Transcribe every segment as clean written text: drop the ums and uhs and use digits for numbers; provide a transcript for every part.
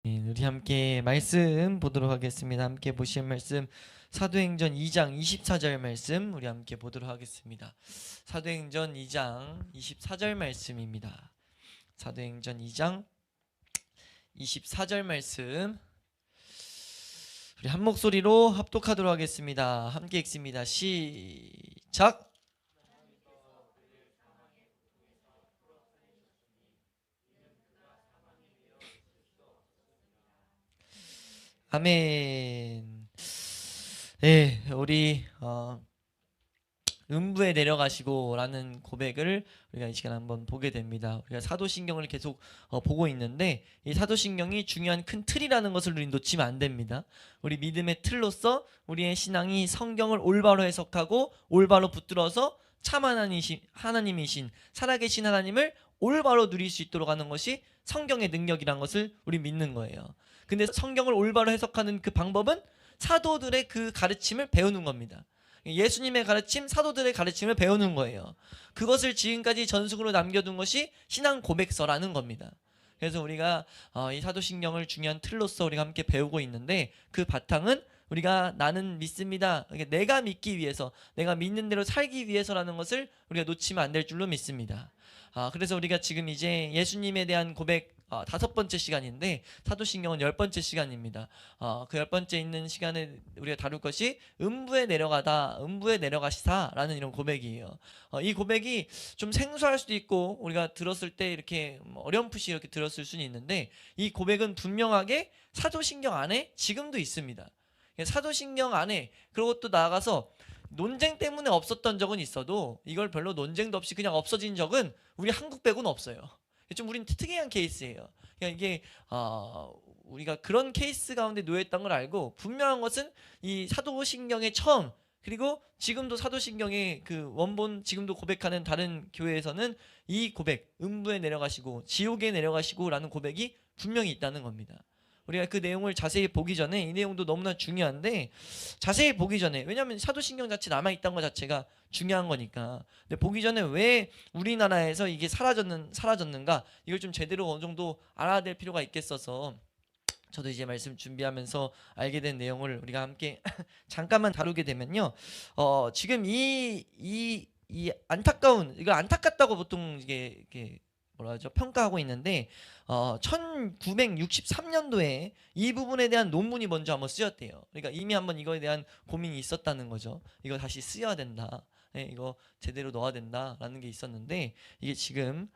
우리 함께 말씀 보도록 하겠습니다. 함께 보실 말씀 사도행전 2장 24절 말씀 우리 함께 보도록 하겠습니다. 사도행전 2장 24절 말씀입니다. 사도행전 2장 24절 말씀 우리 한 목소리로 합독하도록 하겠습니다. 함께 읽습니다. 시작. 아멘. 네, 우리 음부에 내려가시고라는 고백을 우리가 이 시간 한번 보게 됩니다. 우리가 사도신경을 계속 보고 있는데 이 사도신경이 중요한 큰 틀이라는 것을 우리 놓치면 안 됩니다. 우리 믿음의 틀로서 우리의 신앙이 성경을 올바로 해석하고 올바로 붙들어서 참 하나님이신 살아계신 하나님을 올바로 누릴 수 있도록 하는 것이 성경의 능력이란 것을 우리 믿는 거예요. 근데 성경을 올바로 해석하는 그 방법은 사도들의 그 가르침을 배우는 겁니다. 예수님의 가르침, 사도들의 가르침을 배우는 거예요. 그것을 지금까지 전승으로 남겨둔 것이 신앙 고백서라는 겁니다. 그래서 우리가 이 사도신경을 중요한 틀로서 우리가 함께 배우고 있는데 그 바탕은 우리가 나는 믿습니다. 내가 믿기 위해서, 내가 믿는 대로 살기 위해서라는 것을 우리가 놓치면 안 될 줄로 믿습니다. 그래서 우리가 지금 이제 예수님에 대한 고백 5번째 시간인데 사도신경은 10번째 시간입니다. 그 10번째 있는 시간에 우리가 다룰 것이 음부에 내려가시다 라는 이런 고백이에요. 이 고백이 좀 생소할 수도 있고 우리가 들었을 때 이렇게 어렴풋이 이렇게 들었을 수는 있는데 이 고백은 분명하게 사도신경 안에 지금도 있습니다. 사도신경 안에, 그리고 또 나아가서 논쟁 때문에 없었던 적은 있어도 이걸 별로 논쟁도 없이 그냥 없어진 적은 우리 한국 빼고는 없어요. 좀 우리는 특이한 케이스예요. 그러니까 이게 우리가 그런 케이스 가운데 놓여있던 걸 알고 분명한 것은 이 사도신경의 처음, 그리고 지금도 사도신경의 그 원본 지금도 고백하는 다른 교회에서는 이 고백, 음부에 내려가시고 지옥에 내려가시고 라는 고백이 분명히 있다는 겁니다. 우리가 그 내용을 자세히 보기 전에, 이 내용도 너무나 중요한데 자세히 보기 전에, 왜냐하면 사도신경 자체 남아있다는 것 자체가 중요한 거니까. 근데 보기 전에 왜 우리나라에서 이게 사라졌는가, 이걸 좀 제대로 어느 정도 알아야 될 필요가 있겠어서 저도 이제 말씀 준비하면서 알게 된 내용을 우리가 함께 잠깐만 다루게 되면요, 지금 이 안타까운, 이걸 안타깝다고 보통 이게 뭐라 하죠? 평가하고 있는데 1963년도에 이 부분에 대한 논문이 먼저 한번 쓰였대요. 그러니까 이미 한번 이거에 대한 고민이 있었다는 거죠. 이거 다시 쓰여야 된다. 네, 이거 제대로 넣어야 된다라는 게 있었는데 이게 지금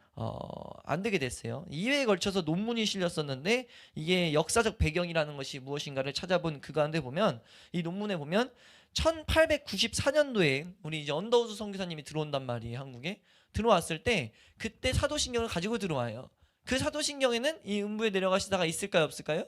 안 되게 됐어요. 2회에 걸쳐서 논문이 실렸었는데 이게 역사적 배경이라는 것이 무엇인가를 찾아본 그 가운데 보면, 이 논문에 보면 1894년도에 우리 이제 언더우드 선교사님이 들어온단 말이에요. 한국에 들어왔을 때 그때 사도신경을 가지고 들어와요. 그 사도신경에는 이 음부에 내려가시다가 있을까요, 없을까요?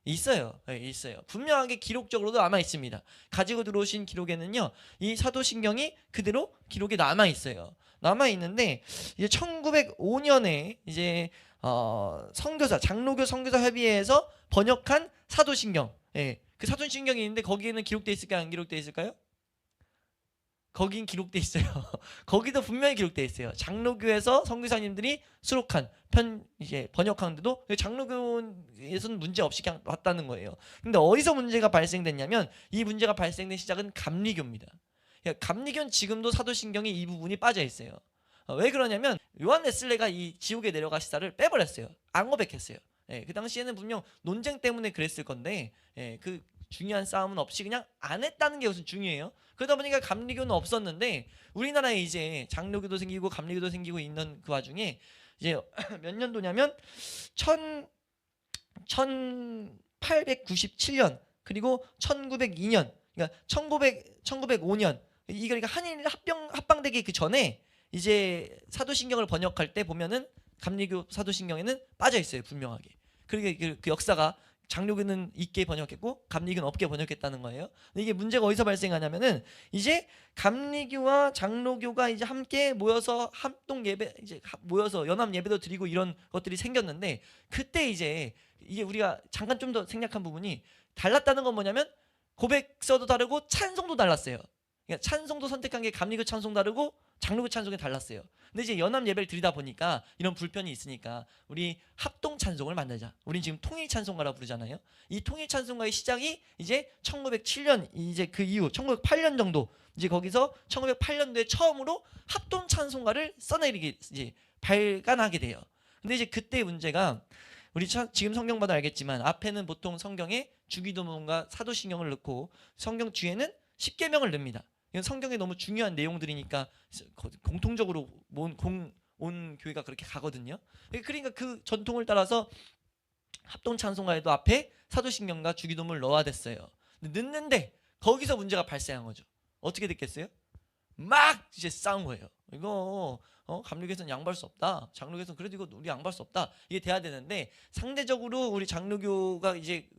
있어요. 네, 있어요. 분명하게 기록적으로도 남아 있습니다. 가지고 들어오신 기록에는요, 이 사도신경이 그대로 기록에 남아 있어요. 남아 있는데 이제 1905년에 이제 장로교 선교사 협의회에서 번역한 사도신경, 예, 그 사도신경이 있는데 거기에는 기록돼 있을까요, 안 기록돼 있을까요? 거긴 기록돼 있어요. 거기도 분명히 기록돼 있어요. 장로교에서 선교사님들이 수록한 이제 번역하는데도 장로교에서는 문제 없이 그냥 왔다는 거예요. 근데 어디서 문제가 발생됐냐면 이 문제가 발생된 시작은 감리교입니다. 그러니까 감리교는 지금도 사도신경에 이 부분이 빠져 있어요. 왜 그러냐면 요한 웨슬레가 이 지옥에 내려가시다를 빼버렸어요. 안 고백했어요. 예, 그 당시에는 분명 논쟁 때문에 그랬을 건데, 예, 그 중요한 싸움은 없이 그냥 안 했다는 게 우선 중요해요. 그러다 보니까 감리교는 없었는데 우리나라에 이제 장로교도 생기고 감리교도 생기고 있는 그 와중에 이제 몇 년도냐면 1897년 그리고 1902년, 그러니까 1905년, 이거 그러니까 한일 합방되기 그 전에 이제 사도신경을 번역할 때 보면은 감리교 사도신경에는 빠져 있어요, 분명하게. 그러니까 그 역사가 장로교는 있게 번역했고 감리교는 없게 번역했다는 거예요. 근데 이게 문제가 어디서 발생하냐면은 이제 감리교와 장로교가 이제 함께 모여서 합동 예배, 이제 모여서 연합 예배도 드리고 이런 것들이 생겼는데, 그때 이제 이게 우리가 잠깐 좀 더 생략한 부분이 달랐다는 건 뭐냐면 고백서도 다르고 찬송도 달랐어요. 그러니까 찬송도 선택한 게 감리교 찬송 다르고 장로교 찬송이 달랐어요. 근데 이제 연합 예배를 드리다 보니까 이런 불편이 있으니까 우리 합동 찬송을 만들자. 우린 지금 통일 찬송가라 부르잖아요. 이 통일 찬송가의 시작이 이제 1907년 이제 그 이후 1908년 정도 이제 거기서 1908년도에 처음으로 합동 찬송가를 써내리게 이제 발간하게 돼요. 근데 이제 그때 문제가 우리 지금 성경 봐도 알겠지만 앞에는 보통 성경에 주기도문과 사도신경을 넣고 성경 뒤에는 십계명을 넣습니다. 이건 성경에 너무 중요한 내용들이니까 공통적으로 온 교회가 그렇게 가거든요. 그러니까 그 전통을 따라서 합동 찬송가에도 앞에 사도신경과 주기도문을 넣어야 됐어요. 넣는데 거기서 문제가 발생한 거죠. 어떻게 됐겠어요? 막 이제 싸운 거예요. 이거 감리교에서는 양보할 수 없다. 장로교에서는 그래도 이거 우리 양보할 수 없다. 이게 돼야 되는데 상대적으로 우리 장로교가 이제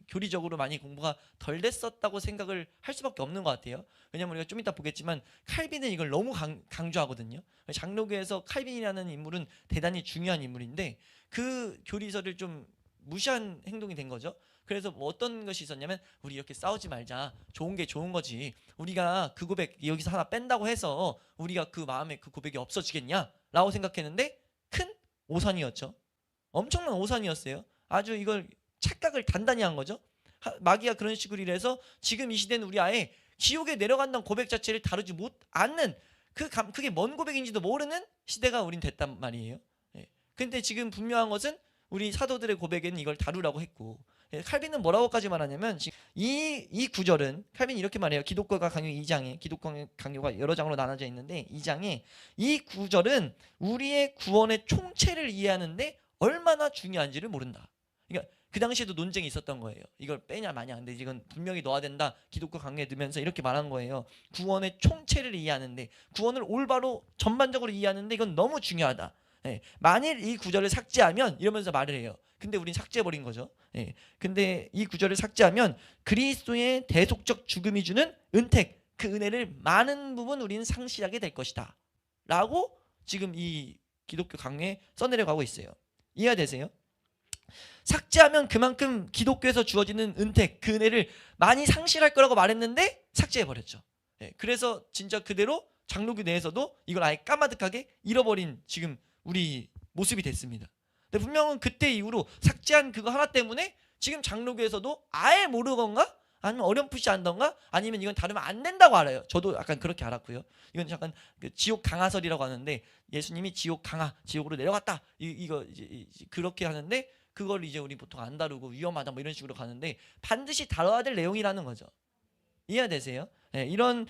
교리적으로 많이 공부가 덜 됐었다고 생각을 할 수밖에 없는 것 같아요. 왜냐면 우리가 좀 이따 보겠지만 칼빈은 이걸 너무 강조하거든요. 장로교에서 칼빈이라는 인물은 대단히 중요한 인물인데 그 교리서를 좀 무시한 행동이 된 거죠. 그래서 뭐 어떤 것이 있었냐면 우리 이렇게 싸우지 말자. 좋은 게 좋은 거지. 우리가 그 고백 여기서 하나 뺀다고 해서 우리가 그 마음에 그 고백이 없어지겠냐? 라고 생각했는데 큰 오산이었죠. 엄청난 오산이었어요. 아주 이걸 착각을 단단히 한 거죠. 마귀가 그런 식으로 이래서 지금 이 시대는 우리 아예 지옥에 내려간다는 고백 자체를 다루지 않는 그게 뭔 고백인지도 모르는 시대가 우린 됐단 말이에요. 근데 지금 분명한 것은 우리 사도들의 고백에는 이걸 다루라고 했고 칼빈은 뭐라고까지 말하냐면 이 구절은 칼빈이 이렇게 말해요. 기독교가 강요 2장에 기독교 강요가 여러 장으로 나눠져 있는데 2장에 이 구절은 우리의 구원의 총체를 이해하는데 얼마나 중요한지를 모른다. 그러니까 그 당시에도 논쟁이 있었던 거예요. 이걸 빼냐 마냐. 근데 이건 분명히 넣어야 된다. 기독교 강요에 넣으면서 이렇게 말한 거예요. 구원의 총체를 이해하는데 구원을 올바로 전반적으로 이해하는데 이건 너무 중요하다. 만일 이 구절을 삭제하면 이러면서 말을 해요. 근데 우린 삭제해버린 거죠. 근데 이 구절을 삭제하면 그리스도의 대속적 죽음이 주는 은택, 그 은혜를 많은 부분 우리는 상실하게 될 것이다 라고 지금 이 기독교 강요에 써내려가고 있어요. 이해되세요? 삭제하면 그만큼 기독교에서 주어지는 은택, 그 은혜를 많이 상실할 거라고 말했는데 삭제해버렸죠. 그래서 진짜 그대로 장로교 내에서도 이걸 아예 까마득하게 잃어버린 지금 우리 모습이 됐습니다. 근데 분명은 그때 이후로 삭제한 그거 하나 때문에 지금 장로교에서도 아예 모르건가 아니면 어렴풋이 안던가 아니면 이건 다루면 안 된다고 알아요. 저도 약간 그렇게 알았고요. 이건 약간 그 지옥 강화설이라고 하는데 예수님이 지옥 강화, 지옥으로 내려갔다. 이거 이제 그렇게 하는데 그걸 이제 우리 보통 안 다루고 위험하다 뭐 이런 식으로 가는데 반드시 다뤄야 될 내용이라는 거죠. 이해되세요? 이런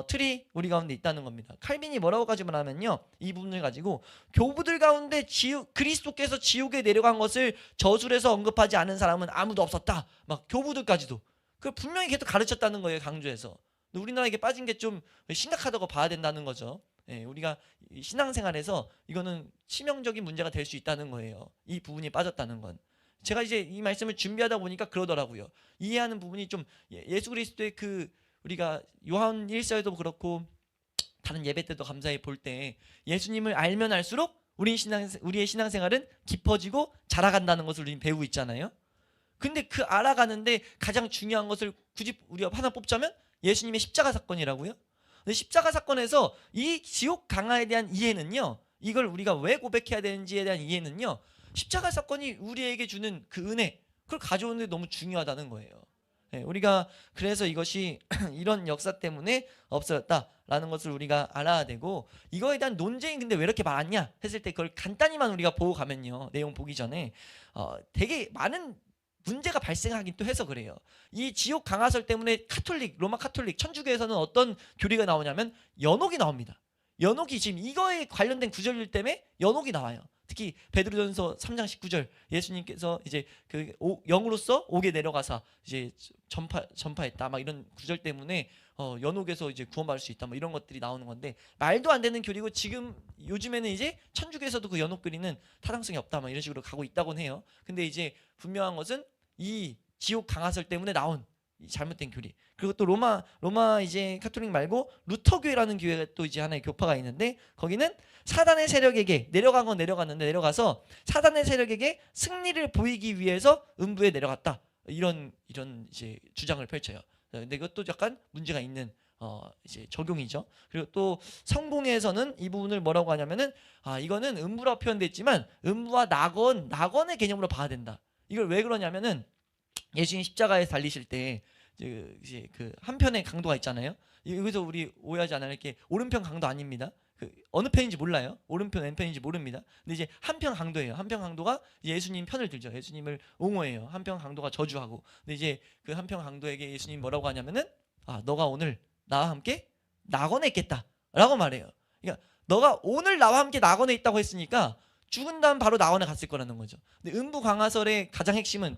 틀이 우리 가운데 있다는 겁니다. 칼빈이 뭐라고까지 말하면요, 이 부분을 가지고 교부들 가운데 그리스도께서 지옥에 내려간 것을 저술에서 언급하지 않은 사람은 아무도 없었다. 막 교부들까지도 그 분명히 계속 가르쳤다는 거예요, 강조해서. 우리나라 이게 빠진 게 좀 심각하다고 봐야 된다는 거죠. 우리가 신앙생활에서 이거는 치명적인 문제가 될 수 있다는 거예요. 이 부분이 빠졌다는 건. 제가 이제 이 말씀을 준비하다 보니까 그러더라고요. 이해하는 부분이 좀 예수 그리스도의 그 우리가 요한 1서에도 그렇고 다른 예배 때도 감사히 볼 때 예수님을 알면 알수록 우리의 신앙생활은 깊어지고 자라간다는 것을 우리는 배우고 있잖아요. 근데 그 알아가는데 가장 중요한 것을 굳이 우리가 하나 뽑자면 예수님의 십자가 사건이라고요. 근데 십자가 사건에서 이 지옥 강화에 대한 이해는요, 이걸 우리가 왜 고백해야 되는지에 대한 이해는요, 십자가 사건이 우리에게 주는 그 은혜, 그걸 가져오는 데 너무 중요하다는 거예요. 우리가 그래서 이것이 이런 역사 때문에 없어졌다라는 것을 우리가 알아야 되고, 이거에 대한 논쟁이 근데 왜 이렇게 많냐 했을 때 그걸 간단히만 우리가 보고 가면요, 내용 보기 전에 되게 많은 문제가 발생하긴 또 해서 그래요. 이 지옥 강화설 때문에 로마 카톨릭 천주교에서는 어떤 교리가 나오냐면 연옥이 나옵니다. 연옥이 지금 이거에 관련된 구절 때문에 연옥이 나와요. 특히 베드로전서 3장 19절 예수님께서 이제 그 영으로서 옥에 내려가사 이제 전파했다 막 이런 구절 때문에 연옥에서 이제 구원받을 수 있다 뭐 이런 것들이 나오는 건데, 말도 안 되는 교리고 지금 요즘에는 이제 천주교에서도 그 연옥 교리는 타당성이 없다 막 이런 식으로 가고 있다곤 해요. 근데 이제 분명한 것은 이 지옥 강화설 때문에 나온 이 잘못된 교리, 그리고 또 로마 이제 카톨릭 말고 루터교회라는 교회가 또 이제 하나의 교파가 있는데, 거기는 사단의 세력에게 내려간 건 내려갔는데 내려가서 사단의 세력에게 승리를 보이기 위해서 음부에 내려갔다, 이런 이제 주장을 펼쳐요. 근데 이것도 약간 문제가 있는 이제 적용이죠. 그리고 또 성공에서는 이 부분을 뭐라고 하냐면은 이거는 음부라고 표현됐지만 음부와 낙원의 개념으로 봐야 된다. 이걸 왜 그러냐면은 예수님 십자가에 달리실 때 이제 그 한편의 강도가 있잖아요. 여기서 우리 오해하지 않아요. 이렇게 오른편 강도 아닙니다. 그 어느 편인지 몰라요. 오른편 왼편인지 모릅니다. 근데 이제 한편 강도예요. 한편 강도가 예수님 편을 들죠. 예수님을 옹호해요. 한편 강도가 저주하고. 근데 이제 그 한편 강도에게 예수님 뭐라고 하냐면은 너가 오늘 나와 함께 낙원에 있겠다 라고 말해요. 그러니까 너가 오늘 나와 함께 낙원에 있다고 했으니까 죽은 다음 바로 낙원에 갔을 거라는 거죠. 근데 음부 강화설의 가장 핵심은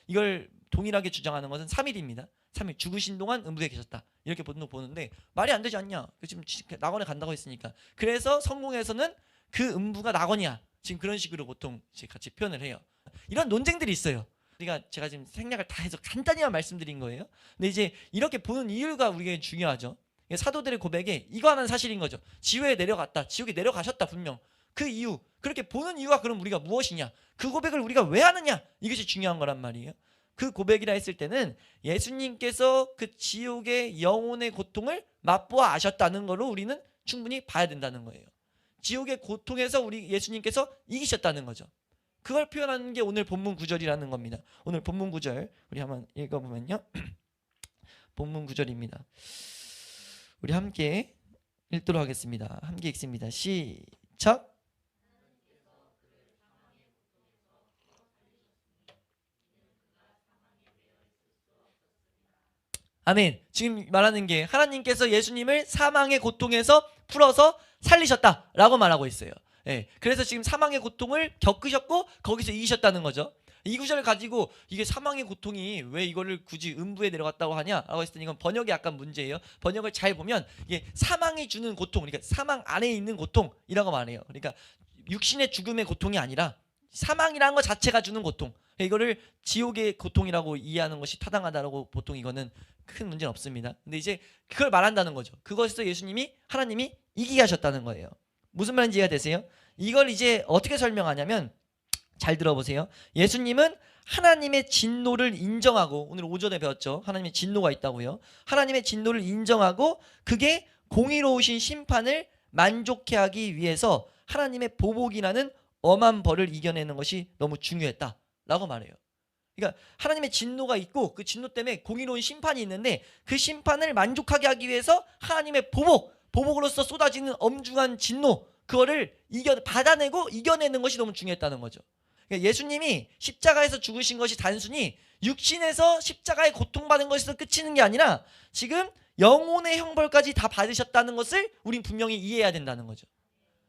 이걸 동일하게 주장하는 것은 3일입니다. 3일 죽으신 동안 음부에 계셨다. 이렇게 보는데 말이 안 되지 않냐. 지금 낙원에 간다고 했으니까. 그래서 성공에서는 그 음부가 낙원이야. 지금 그런 식으로 보통 이제 같이 표현을 해요. 이런 논쟁들이 있어요. 그러니까 제가 지금 생략을 다 해서 간단히만 말씀드린 거예요. 근데 이제 이렇게 보는 이유가 우리에게 중요하죠. 사도들의 고백에 이거 하나는 사실인 거죠. 지옥에 내려갔다. 지옥에 내려가셨다 분명. 그 이유, 그렇게 보는 이유가 그럼 우리가 무엇이냐? 그 고백을 우리가 왜 하느냐? 이것이 중요한 거란 말이에요. 그 고백이라 했을 때는 예수님께서 그 지옥의 영혼의 고통을 맛보아 아셨다는 걸로 우리는 충분히 봐야 된다는 거예요. 지옥의 고통에서 우리 예수님께서 이기셨다는 거죠. 그걸 표현하는 게 오늘 본문 구절이라는 겁니다. 오늘 본문 구절 우리 한번 읽어보면요. 본문 구절입니다. 우리 함께 읽도록 하겠습니다. 함께 읽습니다. 시작. 아멘. 지금 말하는 게 하나님께서 예수님을 사망의 고통에서 풀어서 살리셨다라고 말하고 있어요. 그래서 지금 사망의 고통을 겪으셨고 거기서 이기셨다는 거죠. 이 구절을 가지고 이게 사망의 고통이 왜 이거를 굳이 음부에 내려갔다고 하냐라고 했을 때 이건 번역이 약간 문제예요. 번역을 잘 보면 이게 사망이 주는 고통, 그러니까 사망 안에 있는 고통이라고 말해요. 그러니까 육신의 죽음의 고통이 아니라 사망이라는 것 자체가 주는 고통. 이거를 지옥의 고통이라고 이해하는 것이 타당하다라고 보통 이거는 큰 문제는 없습니다. 근데 이제 그걸 말한다는 거죠. 그것에서 하나님이 이기게 하셨다는 거예요. 무슨 말인지 이해가 되세요? 이걸 이제 어떻게 설명하냐면 잘 들어보세요. 예수님은 하나님의 진노를 인정하고, 오늘 오전에 배웠죠. 하나님의 진노가 있다고요. 하나님의 진노를 인정하고 그게 공의로우신 심판을 만족해 하기 위해서 하나님의 보복이라는 엄한 벌을 이겨내는 것이 너무 중요했다라고 말해요. 그러니까 하나님의 진노가 있고 그 진노 때문에 공의로운 심판이 있는데 그 심판을 만족하게 하기 위해서 하나님의 보복으로서 쏟아지는 엄중한 진노, 그거를 받아내고 이겨내는 것이 너무 중요했다는 거죠. 그러니까 예수님이 십자가에서 죽으신 것이 단순히 육신에서 십자가에 고통받은 것에서 끝이는 게 아니라 지금 영혼의 형벌까지 다 받으셨다는 것을 우린 분명히 이해해야 된다는 거죠.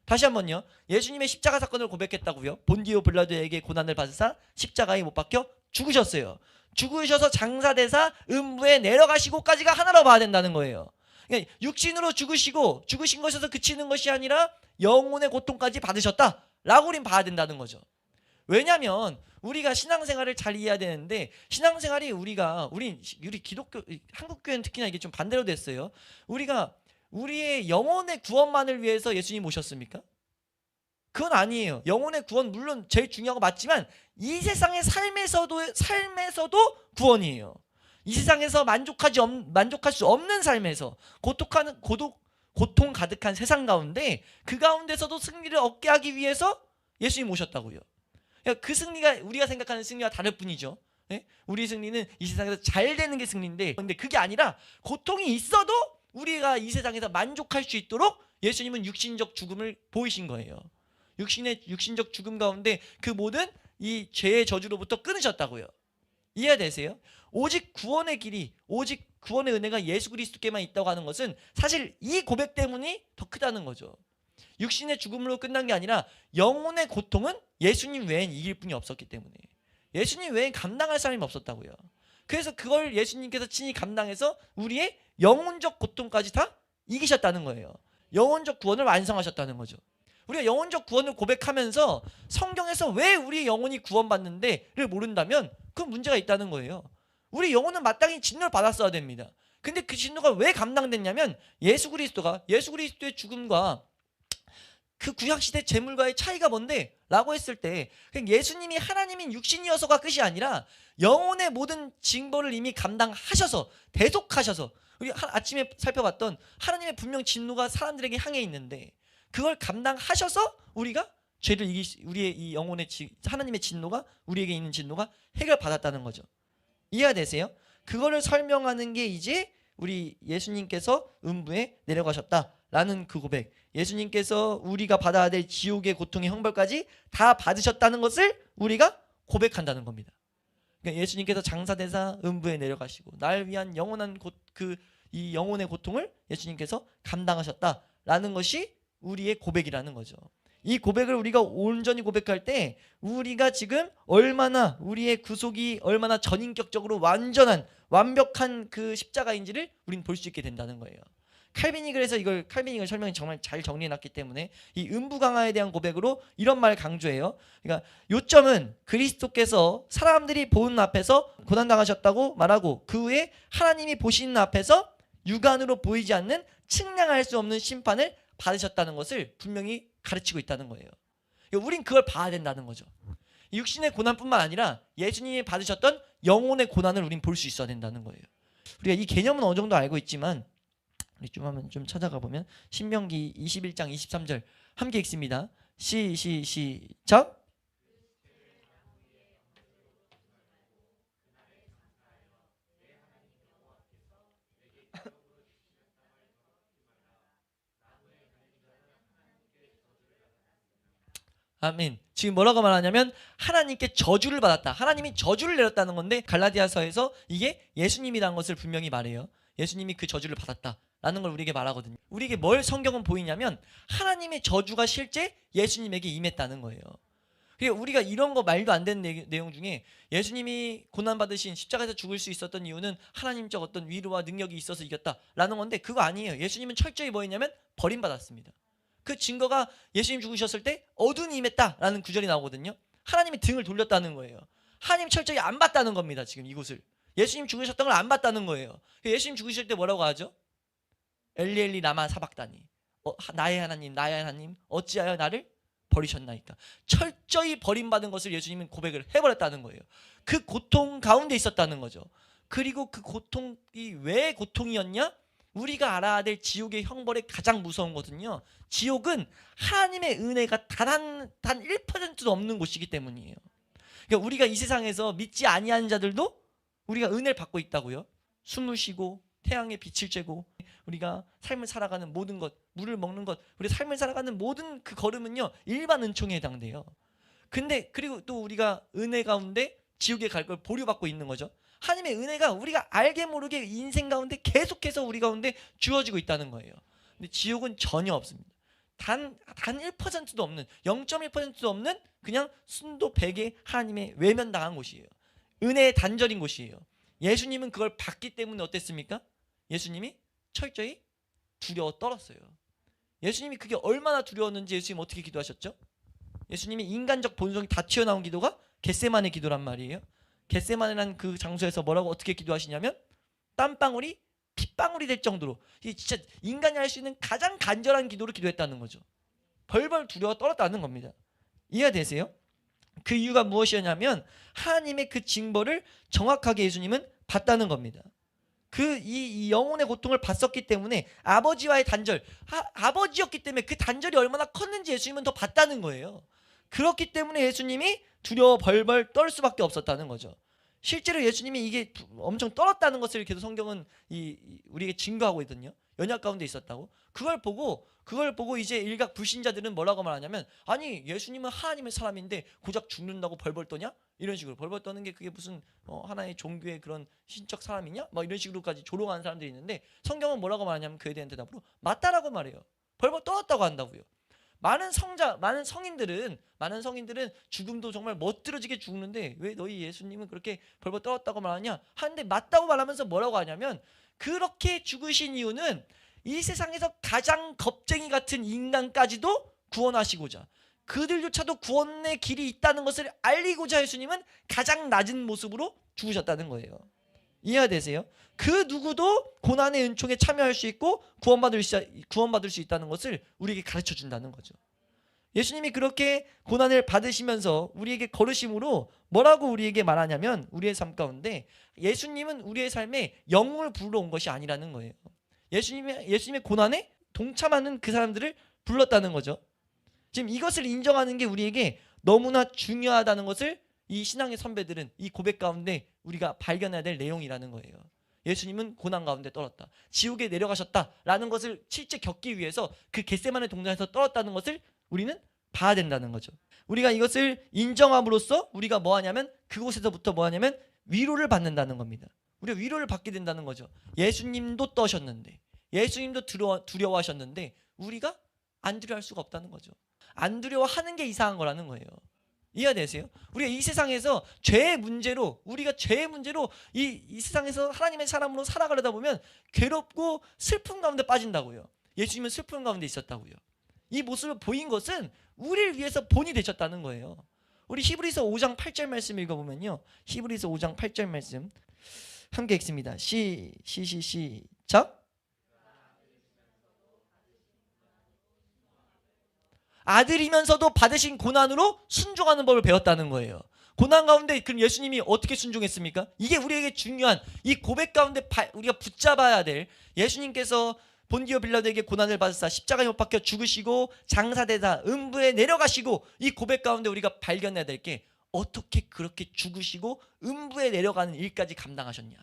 다시 한번요. 예수님의 십자가 사건을 고백했다고요. 본디오 빌라도에게 고난을 받으사 십자가에 못 박혀 죽으셨어요. 죽으셔서 장사되사 음부에 내려가시고까지가 하나로 봐야 된다는 거예요. 그러니까 육신으로 죽으시고 죽으신 것에서 그치는 것이 아니라 영혼의 고통까지 받으셨다라고 우린 봐야 된다는 거죠. 왜냐하면 우리가 신앙생활을 잘 이해해야 되는데, 신앙생활이 우리 기독교, 한국교회는 특히나 이게 좀 반대로 됐어요. 우리가 우리의 영혼의 구원만을 위해서 예수님 오셨습니까? 그건 아니에요. 영혼의 구원 물론 제일 중요하고 맞지만 이 세상의 삶에서도 구원이에요. 이 세상에서 만족할 수 없는 삶에서 고통 가득한 세상 가운데 그 가운데서도 승리를 얻게 하기 위해서 예수님 오셨다고요. 그러니까 그 승리가 우리가 생각하는 승리와 다를 뿐이죠. 우리 승리는 이 세상에서 잘 되는 게 승리인데, 근데 그게 아니라 고통이 있어도 우리가 이 세상에서 만족할 수 있도록 예수님은 육신적 죽음을 보이신 거예요. 육신적 죽음 가운데 그 모든 이 죄의 저주로부터 끊으셨다고요. 이해되세요? 오직 구원의 길이, 오직 구원의 은혜가 예수 그리스도께만 있다고 하는 것은 사실 이 고백 때문이 더 크다는 거죠. 육신의 죽음으로 끝난 게 아니라 영혼의 고통은 예수님 외엔 이길 분이 없었기 때문에, 예수님 외엔 감당할 사람이 없었다고요. 그래서 그걸 예수님께서 친히 감당해서 우리의 영혼적 고통까지 다 이기셨다는 거예요. 영혼적 구원을 완성하셨다는 거죠. 우리가 영혼적 구원을 고백하면서 성경에서 왜 우리 영혼이 구원받는데를 모른다면 그건 문제가 있다는 거예요. 우리 영혼은 마땅히 진노를 받았어야 됩니다. 근데 그 진노가 왜 감당됐냐면 예수 그리스도의 죽음과 그 구약시대 제물과의 차이가 뭔데? 라고 했을 때 예수님이 하나님인 육신이어서가 끝이 아니라 영혼의 모든 징벌을 이미 감당하셔서 대속하셔서, 우리 아침에 살펴봤던 하나님의 분명 진노가 사람들에게 향해 있는데 그걸 감당하셔서 우리가 죄를 우리의 이 영혼의 하나님의 진노가 우리에게 있는 진노가 해결받았다는 거죠. 이해가 되세요? 그거를 설명하는 게 이제 우리 예수님께서 음부에 내려가셨다라는 그 고백. 예수님께서 우리가 받아야 될 지옥의 고통의 형벌까지 다 받으셨다는 것을 우리가 고백한다는 겁니다. 그러니까 예수님께서 장사대사 음부에 내려가시고 날 위한 영원한 이 영혼의 고통을 예수님께서 감당하셨다라는 것이 우리의 고백이라는 거죠. 이 고백을 우리가 온전히 고백할 때 우리가 지금 얼마나 우리의 구속이 얼마나 전인격적으로 완벽한 그 십자가인지를 우리는 볼 수 있게 된다는 거예요. 칼빈이 그래서 칼빈이가 설명이 정말 잘 정리해놨기 때문에 이 음부 강화에 대한 고백으로 이런 말을 강조해요. 그러니까 요점은 그리스도께서 사람들이 보는 앞에서 고난당하셨다고 말하고 그 후에 하나님이 보시는 앞에서 육안으로 보이지 않는 측량할 수 없는 심판을 받으셨다는 것을 분명히 가르치고 있다는 거예요. 우린 그걸 봐야 된다는 거죠. 육신의 고난뿐만 아니라 예수님이 받으셨던 영혼의 고난을 우린 볼 수 있어야 된다는 거예요. 우리가 이 개념은 어느 정도 알고 있지만 우리 좀 찾아가 보면 신명기 21장 23절 함께 읽습니다. 시작. 아멘. 지금 뭐라고 말하냐면 하나님께 저주를 받았다. 하나님이 저주를 내렸다는 건데 갈라디아서에서 이게 예수님이라는 것을 분명히 말해요. 예수님이 그 저주를 받았다라는 걸 우리에게 말하거든요. 우리에게 뭘 성경은 보이냐면 하나님의 저주가 실제 예수님에게 임했다는 거예요. 그러니까 우리가 이런 거 말도 안 되는 내용 중에 예수님이 고난받으신 십자가에서 죽을 수 있었던 이유는 하나님적 어떤 위로와 능력이 있어서 이겼다라는 건데 그거 아니에요. 예수님은 철저히 뭐였냐면 버림받았습니다. 그 증거가 예수님 죽으셨을 때 어둠이 임했다라는 구절이 나오거든요. 하나님이 등을 돌렸다는 거예요. 하나님 철저히 안 봤다는 겁니다. 지금 이곳을 예수님 죽으셨던 걸 안 봤다는 거예요. 예수님 죽으실 때 뭐라고 하죠? 엘리 엘리 라마 사박다니, 나의 하나님 어찌하여 나를 버리셨나이까. 철저히 버림받은 것을 예수님은 고백을 해버렸다는 거예요. 그 고통 가운데 있었다는 거죠. 그리고 그 고통이 왜 고통이었냐? 우리가 알아야 될 지옥의 형벌의 가장 무서운 것은요, 지옥은 하나님의 은혜가 단 1%도 없는 곳이기 때문이에요. 그러니까 우리가 이 세상에서 믿지 아니하는 자들도 우리가 은혜를 받고 있다고요. 숨을 쉬고 태양의 빛을 쬐고 우리가 삶을 살아가는 모든 것, 물을 먹는 것, 우리 삶을 살아가는 모든 그 걸음은요 일반 은총에 해당돼요. 근데 그리고 또 우리가 은혜 가운데 지옥에 갈 걸 보류받고 있는 거죠. 하나님의 은혜가 우리가 알게 모르게 인생 가운데 계속해서 우리 가운데 주어지고 있다는 거예요. 근데 지옥은 전혀 없습니다. 단 1%도 없는, 0.1%도 없는 그냥 순도 100의 하나님의 외면당한 곳이에요. 은혜의 단절인 곳이에요. 예수님은 그걸 받기 때문에 어땠습니까? 예수님이 철저히 두려워 떨었어요. 예수님이 그게 얼마나 두려웠는지 예수님 어떻게 기도하셨죠? 예수님이 인간적 본성이 다 튀어나온 기도가 겟세마네 기도란 말이에요. 겟세마네라는 그 장소에서 뭐라고 어떻게 기도하시냐면 땀방울이 핏방울이 될 정도로, 이게 진짜 인간이 할 수 있는 가장 간절한 기도를 기도했다는 거죠. 벌벌 두려워 떨었다는 겁니다. 이해가 되세요? 그 이유가 무엇이었냐면 하나님의 그 징벌을 정확하게 예수님은 봤다는 겁니다. 이 영혼의 고통을 봤었기 때문에 아버지와의 단절, 아버지였기 때문에 그 단절이 얼마나 컸는지 예수님은 더 봤다는 거예요. 그렇기 때문에 예수님이 두려워 벌벌 떨 수밖에 없었다는 거죠. 실제로 예수님이 이게 엄청 떨었다는 것을 계속 성경은 우리에게 증거하고 있거든요. 연약 가운데 있었다고. 그걸 보고 이제 일각 불신자들은 뭐라고 말하냐면, 아니 예수님은 하나님의 사람인데 고작 죽는다고 벌벌 떠냐? 이런 식으로 벌벌 떠는 게 그게 무슨 하나의 종교의 그런 신적 사람이냐? 막 이런 식으로까지 조롱하는 사람들이 있는데 성경은 뭐라고 말하냐면 그에 대한 대답으로 맞다라고 말해요. 벌벌 떠왔다고 한다고요. 많은 성인들은 죽음도 정말 멋들어지게 죽는데 왜 너희 예수님은 그렇게 벌벌 떠왔다고 말하냐 하는데, 맞다고 말하면서 뭐라고 하냐면 그렇게 죽으신 이유는 이 세상에서 가장 겁쟁이 같은 인간까지도 구원하시고자, 그들조차도 구원의 길이 있다는 것을 알리고자 예수님은 가장 낮은 모습으로 죽으셨다는 거예요. 이해가 되세요? 그 누구도 고난의 은총에 참여할 수 있고 구원받을 수 있다는 것을 우리에게 가르쳐 준다는 거죠. 예수님이 그렇게 고난을 받으시면서 우리에게 걸으심으로 뭐라고 우리에게 말하냐면, 우리의 삶 가운데 예수님은 우리의 삶에 영웅을 불러온 것이 아니라는 거예요. 예수님의 고난에 동참하는 그 사람들을 불렀다는 거죠. 지금 이것을 인정하는 게 우리에게 너무나 중요하다는 것을 이 신앙의 선배들은 이 고백 가운데 우리가 발견해야 될 내용이라는 거예요. 예수님은 고난 가운데 떨었다, 지옥에 내려가셨다라는 것을 실제 겪기 위해서 그 겟세마네 동산에서 떨었다는 것을 우리는 봐야 된다는 거죠. 우리가 이것을 인정함으로써 우리가 뭐하냐면, 그곳에서부터 뭐하냐면 위로를 받는다는 겁니다. 우리가 위로를 받게 된다는 거죠. 예수님도 떠셨는데, 예수님도 두려워하셨는데 우리가 안 두려워할 수가 없다는 거죠. 안 두려워하는 게 이상한 거라는 거예요. 이해되세요? 우리가 이 세상에서 죄의 문제로, 우리가 죄의 문제로 이 세상에서 하나님의 사람으로 살아가려다 보면 괴롭고 슬픔 가운데 빠진다고요. 예수님은 슬픔 가운데 있었다고요. 이 모습을 보인 것은 우리를 위해서 본이 되셨다는 거예요. 우리 히브리서 5장 8절 말씀 읽어보면요, 히브리서 5장 8절 말씀 함께 읽습니다. 시작. 아들이면서도 받으신 고난으로 순종하는 법을 배웠다는 거예요. 고난 가운데 그럼 예수님이 어떻게 순종했습니까? 이게 우리에게 중요한, 이 고백 가운데 우리가 붙잡아야 될, 예수님께서 본디오 빌라도에게 고난을 받으사 십자가에 못 박혀 죽으시고 장사되다 음부에 내려가시고, 이 고백 가운데 우리가 발견해야 될 게, 어떻게 그렇게 죽으시고 음부에 내려가는 일까지 감당하셨냐,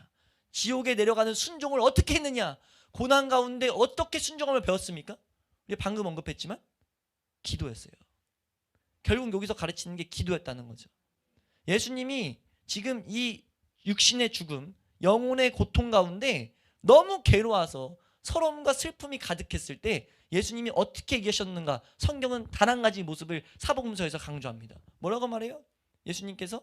지옥에 내려가는 순종을 어떻게 했느냐, 고난 가운데 어떻게 순종함을 배웠습니까? 우리 방금 언급했지만 기도였어요. 결국 여기서 가르치는 게 기도였다는 거죠. 예수님이 지금 이 육신의 죽음, 영혼의 고통 가운데 너무 괴로워서 서러움과 슬픔이 가득했을 때 예수님이 어떻게 얘기하셨는가, 성경은 단 한 가지 모습을 사복음서에서 강조합니다. 뭐라고 말해요? 예수님께서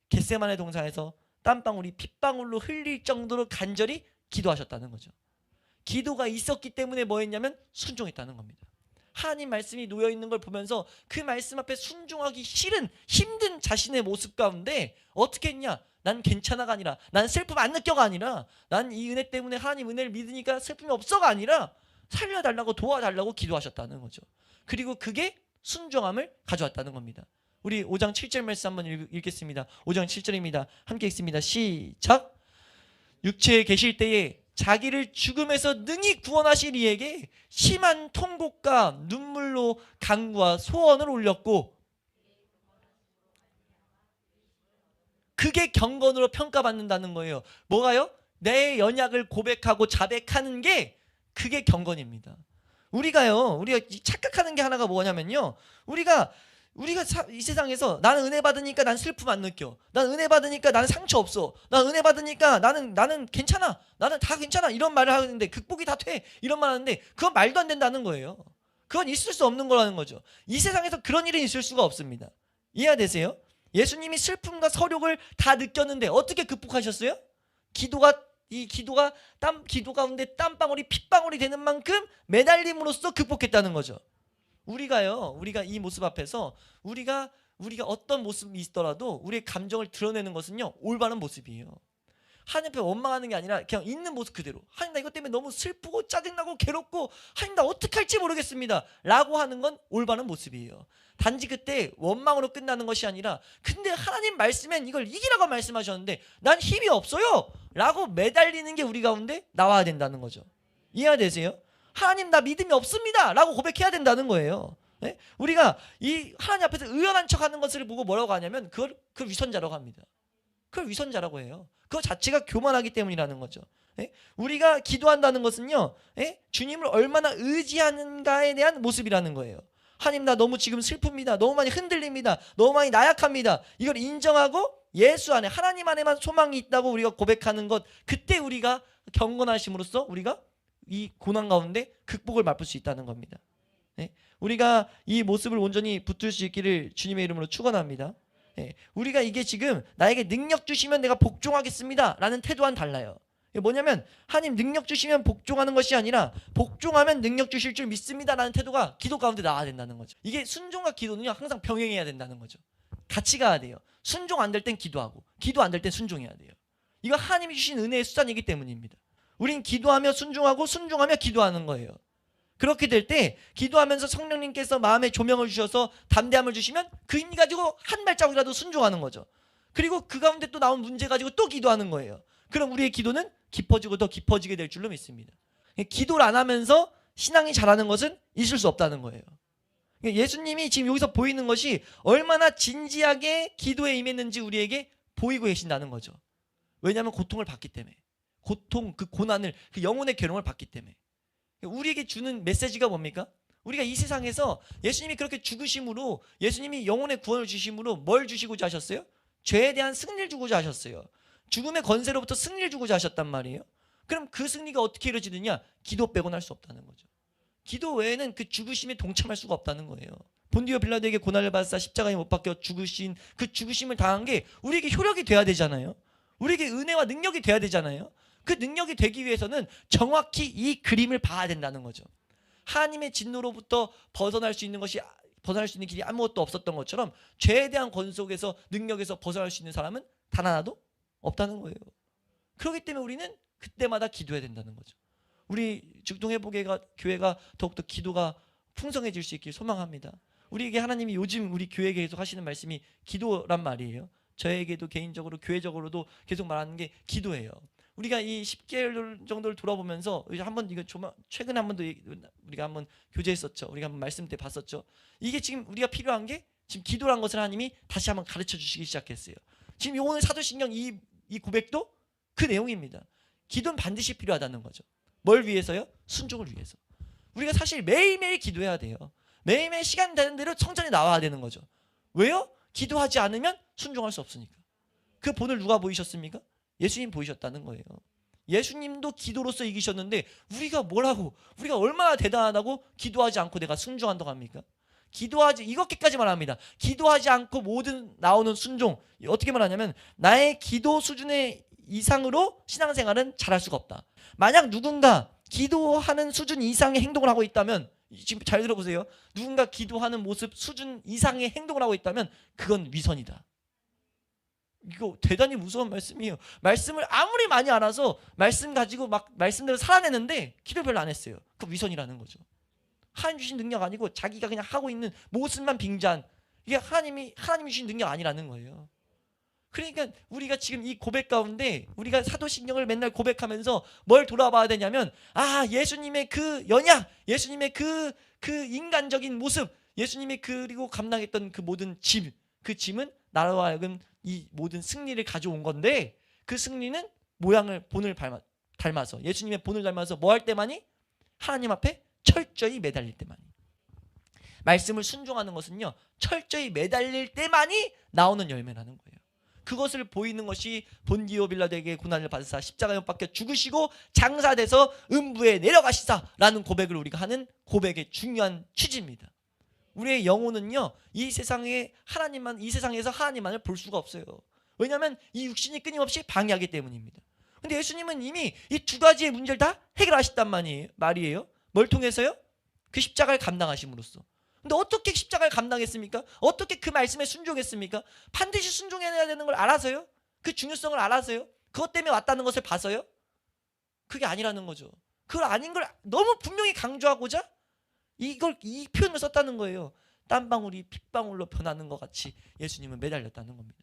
겟세마네 동산에서 땀방울이 핏방울로 흘릴 정도로 간절히 기도하셨다는 거죠. 기도가 있었기 때문에 뭐 했냐면 순종했다는 겁니다. 하나님 말씀이 놓여있는 걸 보면서 그 말씀 앞에 순종하기 싫은, 힘든 자신의 모습 가운데 어떻게 했냐, 난 괜찮아가 아니라, 난 슬픔 안 느껴가 아니라, 난 이 은혜 때문에 하나님 은혜를 믿으니까 슬픔이 없어가 아니라 살려달라고, 도와달라고 기도하셨다는 거죠. 그리고 그게 순종함을 가져왔다는 겁니다. 우리 5장 7절 말씀 한번 읽겠습니다. 5장 7절입니다. 함께 읽습니다. 시작. 육체에 계실 때에 자기를 죽음에서 능히 구원하실 이에게 심한 통곡과 눈물로 간구와 소원을 올렸고, 그게 경건으로 평가받는다는 거예요. 뭐가요? 내 연약을 고백하고 자백하는 게, 그게 경건입니다. 우리가 착각하는 게 하나가 뭐냐면요, 우리가 이 세상에서 나는 은혜 받으니까 난 슬픔 안 느껴, 난 은혜 받으니까 나는 상처 없어, 난 은혜 받으니까 나는 괜찮아, 나는 다 괜찮아, 이런 말을 하는데, 극복이 다 돼, 이런 말 하는데 그건 말도 안 된다는 거예요. 그건 있을 수 없는 거라는 거죠. 이 세상에서 그런 일이 있을 수가 없습니다. 이해되세요? 예수님이 슬픔과 서욕을 다 느꼈는데 어떻게 극복하셨어요? 기도 가운데 땀방울이 핏방울이 되는 만큼 매달림으로써 극복했다는 거죠. 우리가 이 모습 앞에서 우리가 어떤 모습이 있더라도 우리의 감정을 드러내는 것은요, 올바른 모습이에요. 하나님 앞에 원망하는 게 아니라 그냥 있는 모습 그대로, 하나님 나 이것 때문에 너무 슬프고 짜증나고 괴롭고 하나님 나 어떻게 할지 모르겠습니다 라고 하는 건 올바른 모습이에요. 단지 그때 원망으로 끝나는 것이 아니라, 근데 하나님 말씀엔 이걸 이기라고 말씀하셨는데 난 힘이 없어요 라고 매달리는 게 우리 가운데 나와야 된다는 거죠. 이해되세요? 하나님 나 믿음이 없습니다 라고 고백해야 된다는 거예요. 네? 우리가 이 하나님 앞에서 의연한 척하는 것을 보고 뭐라고 하냐면 그걸 위선자라고 합니다. 그걸 위선자라고 해요. 그거 자체가 교만하기 때문이라는 거죠. 네? 우리가 기도한다는 것은요, 네? 주님을 얼마나 의지하는가에 대한 모습이라는 거예요. 하나님 나 너무 지금 슬픕니다, 너무 많이 흔들립니다, 너무 많이 나약합니다, 이걸 인정하고 예수 안에, 하나님 안에만 소망이 있다고 우리가 고백하는 것, 그때 우리가 경건하심으로써 우리가 이 고난 가운데 극복을 맛볼 수 있다는 겁니다. 네? 우리가 이 모습을 온전히 붙들 수 있기를 주님의 이름으로 축원합니다. 네. 우리가 이게 지금 나에게 능력 주시면 내가 복종하겠습니다 라는 태도와는 달라요. 이게 뭐냐면, 하나님 능력 주시면 복종하는 것이 아니라 복종하면 능력 주실 줄 믿습니다 라는 태도가 기도 가운데 나와야 된다는 거죠. 이게 순종과 기도는요, 항상 병행해야 된다는 거죠. 같이 가야 돼요. 순종 안 될 땐 기도하고, 기도 안 될 땐 순종해야 돼요. 이거 하나님이 주신 은혜의 수단이기 때문입니다. 우린 기도하며 순종하고, 순종하며 기도하는 거예요. 그렇게 될 때 기도하면서 성령님께서 마음에 조명을 주셔서 담대함을 주시면 그 힘 가지고 한 발자국이라도 순종하는 거죠. 그리고 그 가운데 또 나온 문제 가지고 또 기도하는 거예요. 그럼 우리의 기도는 깊어지고 더 깊어지게 될 줄로 믿습니다. 기도를 안 하면서 신앙이 자라는 것은 있을 수 없다는 거예요. 예수님이 지금 여기서 보이는 것이 얼마나 진지하게 기도에 임했는지 우리에게 보이고 계신다는 거죠. 왜냐하면 고통을 받기 때문에, 고통, 그 고난을, 그 영혼의 괴로움을 받기 때문에. 우리에게 주는 메시지가 뭡니까? 우리가 이 세상에서 예수님이 그렇게 죽으심으로, 예수님이 영혼의 구원을 주심으로 뭘 주시고자 하셨어요? 죄에 대한 승리를 주고자 하셨어요. 죽음의 권세로부터 승리를 주고자 하셨단 말이에요. 그럼 그 승리가 어떻게 이루어지느냐? 기도 빼고는 할 수 없다는 거죠. 기도 외에는 그 죽으심에 동참할 수가 없다는 거예요. 본디오 빌라도에게 고난을 받으사 십자가에 못 박혀 죽으신 그 죽으심을 당한 게 우리에게 효력이 돼야 되잖아요. 우리에게 은혜와 능력이 돼야 되잖아요. 그 능력이 되기 위해서는 정확히 이 그림을 봐야 된다는 거죠. 하나님의 진노로부터 벗어날 수 있는 길이 아무것도 없었던 것처럼 죄에 대한 권속에서, 능력에서 벗어날 수 있는 사람은 단 하나도 없다는 거예요. 그렇기 때문에 우리는 그때마다 기도해야 된다는 거죠. 우리 죽동회복회가 교회가 더욱더 기도가 풍성해질 수 있길 소망합니다. 우리에게 하나님이 요즘 우리 교회에 계속 하시는 말씀이 기도란 말이에요. 저에게도 개인적으로 교회적으로도 계속 말하는 게 기도예요. 우리가 이 10개월 정도를 돌아보면서 한번 이거 최근에 한 번도 우리가 한번 교제했었죠. 우리가 한번 말씀 때 봤었죠. 이게 지금 우리가 필요한 게 지금 기도란 것을 하나님이 다시 한번 가르쳐 주시기 시작했어요. 지금 오늘 사도신경 이 고백도 그 내용입니다. 기도는 반드시 필요하다는 거죠. 뭘 위해서요? 순종을 위해서. 우리가 사실 매일매일 기도해야 돼요. 매일매일 시간 되는 대로 성전에 나와야 되는 거죠. 왜요? 기도하지 않으면 순종할 수 없으니까. 그 본을 누가 보이셨습니까? 예수님 보이셨다는 거예요. 예수님도 기도로서 이기셨는데 우리가 뭐라고, 우리가 얼마나 대단하다고 기도하지 않고 내가 순종한다고 합니까? 이렇게까지 말합니다. 기도하지 않고 모든 나오는 순종, 어떻게 말하냐면 나의 기도 수준의 이상으로 신앙생활은 잘할 수가 없다. 만약 누군가 기도하는 수준 이상의 행동을 하고 있다면, 지금 잘 들어보세요. 누군가 기도하는 모습 수준 이상의 행동을 하고 있다면 그건 위선이다. 이거 대단히 무서운 말씀이에요. 말씀을 아무리 많이 알아서 말씀 가지고 막 말씀대로 살아내는데 기도 별로 안 했어요. 그 위선이라는 거죠. 하나님 주신 능력 아니고 자기가 그냥 하고 있는 모습만 빙자한, 이게 하나님이 주신 능력 아니라는 거예요. 그러니까 우리가 지금 이 고백 가운데 우리가 사도신경을 맨날 고백하면서 뭘 돌아봐야 되냐면, 예수님의 그 연약, 예수님의 그 인간적인 모습, 예수님이 그리고 감당했던 그 모든 짐, 그 짐은 나로 하여금 이 모든 승리를 가져온 건데, 그 승리는 본을 닮아서, 예수님의 본을 닮아서 뭐 할 때만이? 하나님 앞에 철저히 매달릴 때만이. 말씀을 순종하는 것은요, 철저히 매달릴 때만이 나오는 열매라는 거예요. 그것을 보이는 것이 본디오 빌라도에게 고난을 받으사 십자가에 못 박혀 죽으시고 장사돼서 음부에 내려가시사라는 고백을 우리가 하는 고백의 중요한 취지입니다. 우리의 영혼은요, 이 세상에서 하나님만을 볼 수가 없어요. 왜냐하면 이 육신이 끊임없이 방해하기 때문입니다. 근데 예수님은 이미 이 두 가지의 문제를 다 해결하셨단 말이에요. 뭘 통해서요? 그 십자가를 감당하심으로써. 근데 어떻게 십자가를 감당했습니까? 어떻게 그 말씀에 순종했습니까? 반드시 순종해야 되는 걸 알아서요? 그 중요성을 알아서요? 그것 때문에 왔다는 것을 봐서요? 그게 아니라는 거죠. 그걸 아닌 걸 너무 분명히 강조하고자 이 표현을 썼다는 거예요. 땀방울이 핏방울로 변하는 것 같이 예수님은 매달렸다는 겁니다.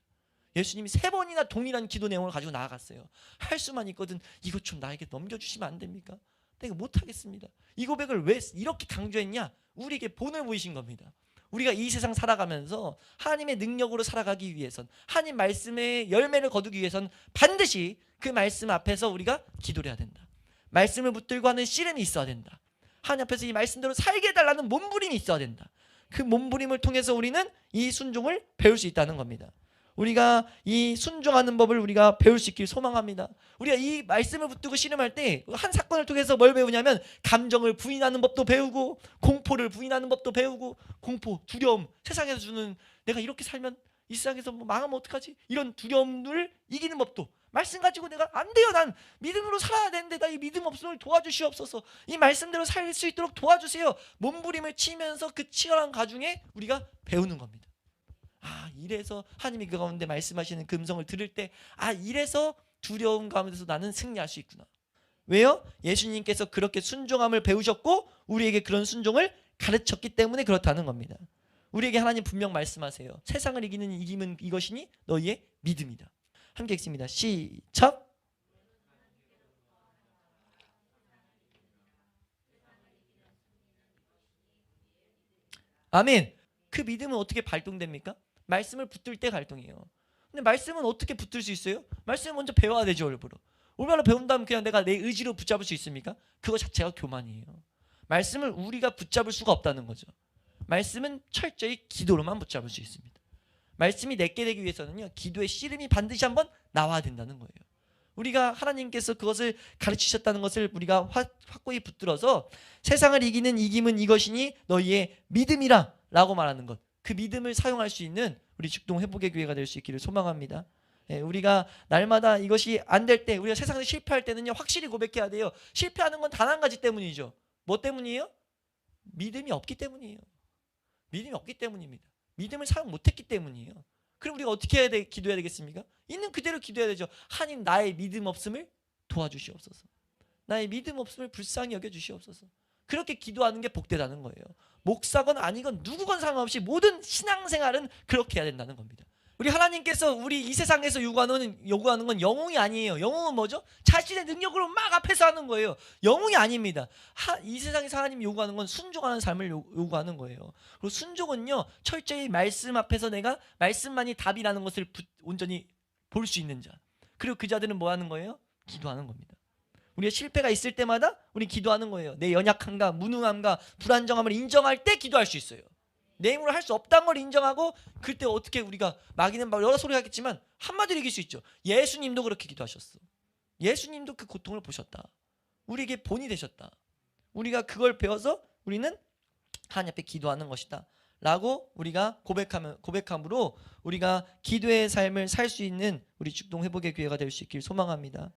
예수님이 3번이나 동일한 기도 내용을 가지고 나아갔어요. 할 수만 있거든 이것 좀 나에게 넘겨주시면 안 됩니까? 내가 못하겠습니다. 이 고백을 왜 이렇게 강조했냐? 우리에게 본을 보이신 겁니다. 우리가 이 세상 살아가면서 하나님의 능력으로 살아가기 위해선, 하나님 말씀의 열매를 거두기 위해선 반드시 그 말씀 앞에서 우리가 기도를 해야 된다. 말씀을 붙들고 하는 씨름이 있어야 된다. 하나님 앞에서 이 말씀대로 살게 해달라는 몸부림이 있어야 된다. 그 몸부림을 통해서 우리는 이 순종을 배울 수 있다는 겁니다. 우리가 이 순종하는 법을 우리가 배울 수 있길 소망합니다. 우리가 이 말씀을 붙들고 씨름할 때 한 사건을 통해서 뭘 배우냐면, 감정을 부인하는 법도 배우고, 공포를 부인하는 법도 배우고, 공포, 두려움, 세상에서 주는, 내가 이렇게 살면 이 세상에서 뭐 망하면 어떡하지? 이런 두려움을 이기는 법도, 말씀 가지고 내가 안 돼요, 난 믿음으로 살아야 되는데 나 이 믿음 없음을 도와주시옵소서, 이 말씀대로 살 수 있도록 도와주세요. 몸부림을 치면서 그 치열한 가중에 우리가 배우는 겁니다. 이래서 하나님이 그 가운데 말씀하시는 그 음성을 들을 때, 이래서 두려움 가운데서 나는 승리할 수 있구나. 왜요? 예수님께서 그렇게 순종함을 배우셨고 우리에게 그런 순종을 가르쳤기 때문에 그렇다는 겁니다. 우리에게 하나님 분명 말씀하세요. 세상을 이기는 이김은 이것이니 너희의 믿음이다. 함께 읽습니다. 시작. 아멘. 그 믿음은 어떻게 발동됩니까? 말씀을 붙들 때 발동해요. 근데 말씀은 어떻게 붙들 수 있어요? 말씀을 먼저 배워야 되죠. 일부러. 얼마나 배운다면 그냥 내가 내 의지로 붙잡을 수 있습니까? 그거 자체가 교만이에요. 말씀을 우리가 붙잡을 수가 없다는 거죠. 말씀은 철저히 기도로만 붙잡을 수 있습니다. 말씀이 내게 되기 위해서는요, 기도의 씨름이 반드시 한번 나와야 된다는 거예요. 우리가 하나님께서 그것을 가르치셨다는 것을 우리가 확고히 붙들어서 세상을 이기는 이김은 이것이니 너희의 믿음이라 라고 말하는 것, 그 믿음을 사용할 수 있는 우리 죽동 회복의 교회가 될 수 있기를 소망합니다. 우리가 날마다 이것이 안 될 때, 우리가 세상에서 실패할 때는요, 확실히 고백해야 돼요. 실패하는 건 단 한 가지 때문이죠. 뭐 때문이에요? 믿음이 없기 때문이에요. 믿음이 없기 때문입니다. 믿음을 사용 못했기 때문이에요. 그럼 우리가 어떻게 해야 기도해야 되겠습니까? 있는 그대로 기도해야 되죠. 하나님, 나의 믿음 없음을 도와주시옵소서. 나의 믿음 없음을 불쌍히 여겨주시옵소서. 그렇게 기도하는 게 복되다는 거예요. 목사건 아니건 누구건 상관없이 모든 신앙생활은 그렇게 해야 된다는 겁니다. 우리 하나님께서 우리 이 세상에서 요구하는 건 영웅이 아니에요. 영웅은 뭐죠? 자신의 능력으로 막 앞에서 하는 거예요. 영웅이 아닙니다. 이 세상에서 하나님이 요구하는 건 순종하는 삶을 요구하는 거예요. 그리고 순종은요, 철저히 말씀 앞에서 내가 말씀만이 답이라는 것을 온전히 볼 수 있는 자. 그리고 그 자들은 뭐 하는 거예요? 기도하는 겁니다. 우리가 실패가 있을 때마다 우리 기도하는 거예요. 내 연약함과 무능함과 불안정함을 인정할 때 기도할 수 있어요. 내 힘으로 할 수 없다는 걸 인정하고 그때 어떻게 우리가 마귀는 막 여러 소리 하겠지만 한마디로 이길 수 있죠. 예수님도 그렇게 기도하셨어. 예수님도 그 고통을 보셨다. 우리에게 본이 되셨다. 우리가 그걸 배워서 우리는 하나님 앞에 기도하는 것이다 라고 우리가 고백함으로 우리가 기도의 삶을 살 수 있는 우리 죽동 회복의 교회가 될 수 있길 소망합니다.